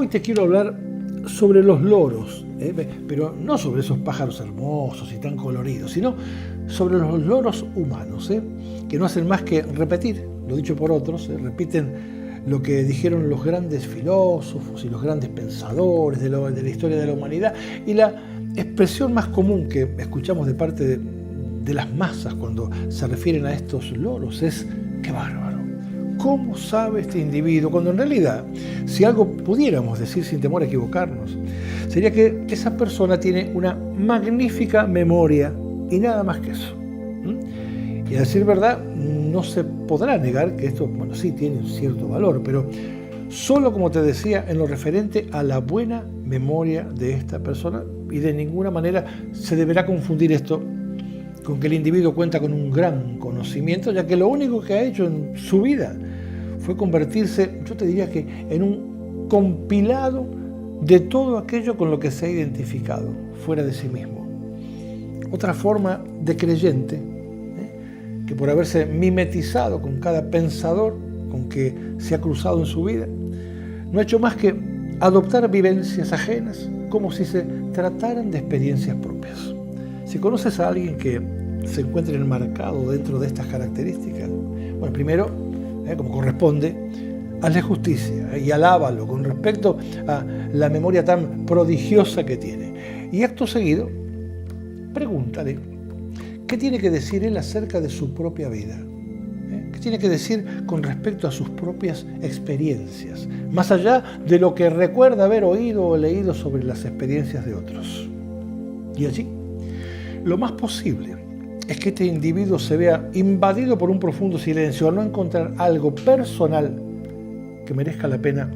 Hoy te quiero hablar sobre los loros, pero no sobre esos pájaros hermosos y tan coloridos, sino sobre los loros humanos, que no hacen más que repetir lo dicho por otros, repiten lo que dijeron los grandes filósofos y los grandes pensadores de la historia de la humanidad, y la expresión más común que escuchamos de parte de las masas cuando se refieren a estos loros es ¡qué bárbaro! ¿Cómo sabe este individuo? Cuando en realidad, si algo pudiéramos decir sin temor a equivocarnos, sería que esa persona tiene una magnífica memoria y nada más que eso. Y a decir verdad, no se podrá negar que esto, bueno, sí tiene un cierto valor, pero solo, como te decía, en lo referente a la buena memoria de esta persona, y de ninguna manera se deberá confundir esto con que el individuo cuenta con un gran conocimiento, ya que lo único que ha hecho en su vida fue convertirse, yo te diría que en un compilado de todo aquello con lo que se ha identificado, fuera de sí mismo. Otra forma de creyente, que por haberse mimetizado con cada pensador con que se ha cruzado en su vida, no ha hecho más que adoptar vivencias ajenas como si se trataran de experiencias propias. Si conoces a alguien que se encuentre enmarcado dentro de estas características, bueno, primero, como corresponde, hazle justicia y alábalo con respecto a la memoria tan prodigiosa que tiene. Y acto seguido, pregúntale qué tiene que decir él acerca de su propia vida. ¿Qué tiene que decir con respecto a sus propias experiencias, más allá de lo que recuerda haber oído o leído sobre las experiencias de otros? Y allí, lo más posible es que este individuo se vea invadido por un profundo silencio al no encontrar algo personal que merezca la pena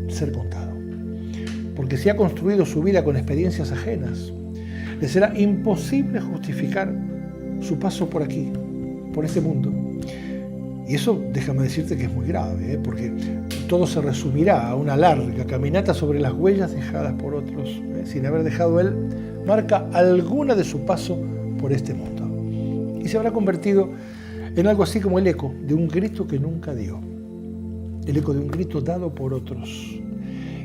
ser contado. Porque si ha construido su vida con experiencias ajenas, le será imposible justificar su paso por aquí, por este mundo. Y eso, déjame decirte que es muy grave, porque todo se resumirá a una larga caminata sobre las huellas dejadas por otros, sin haber dejado él marca alguna de su paso por este mundo. Y se habrá convertido en algo así como el eco de un grito que nunca dio, el eco de un grito dado por otros.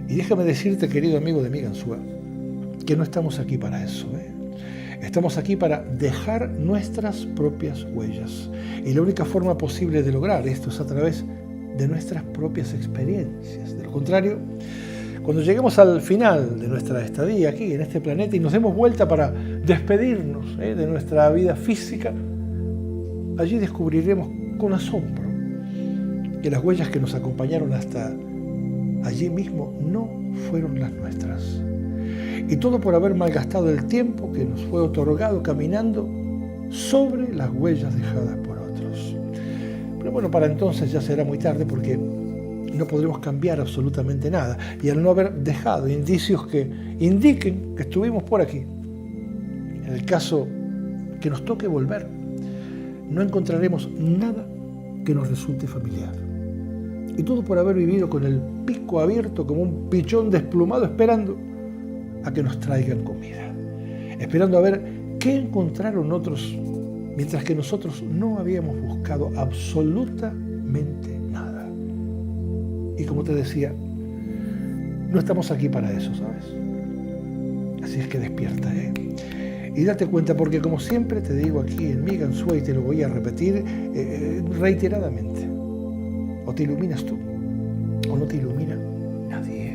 Y déjame decirte, querido amigo de Migansúa, que no estamos aquí para eso, Estamos aquí para dejar nuestras propias huellas. Y la única forma posible de lograr esto es a través de nuestras propias experiencias. De lo contrario, cuando lleguemos al final de nuestra estadía aquí en este planeta y nos demos vuelta para despedirnos de nuestra vida física, allí descubriremos con asombro que las huellas que nos acompañaron hasta allí mismo no fueron las nuestras. Y todo por haber malgastado el tiempo que nos fue otorgado caminando sobre las huellas dejadas por otros. Pero bueno, para entonces ya será muy tarde porque no podremos cambiar absolutamente nada. Y al no haber dejado indicios que indiquen que estuvimos por aquí, en el caso que nos toque volver, no encontraremos nada que nos resulte familiar. Y todo por haber vivido con el pico abierto como un pichón desplumado, esperando a que nos traigan comida, esperando a ver qué encontraron otros, mientras que nosotros no habíamos buscado absolutamente nada. Y como te decía, no estamos aquí para eso, ¿sabes? Así es que despierta, y date cuenta, porque como siempre te digo aquí en Migansúa, y te lo voy a repetir reiteradamente, o te iluminas tú, o no te ilumina nadie.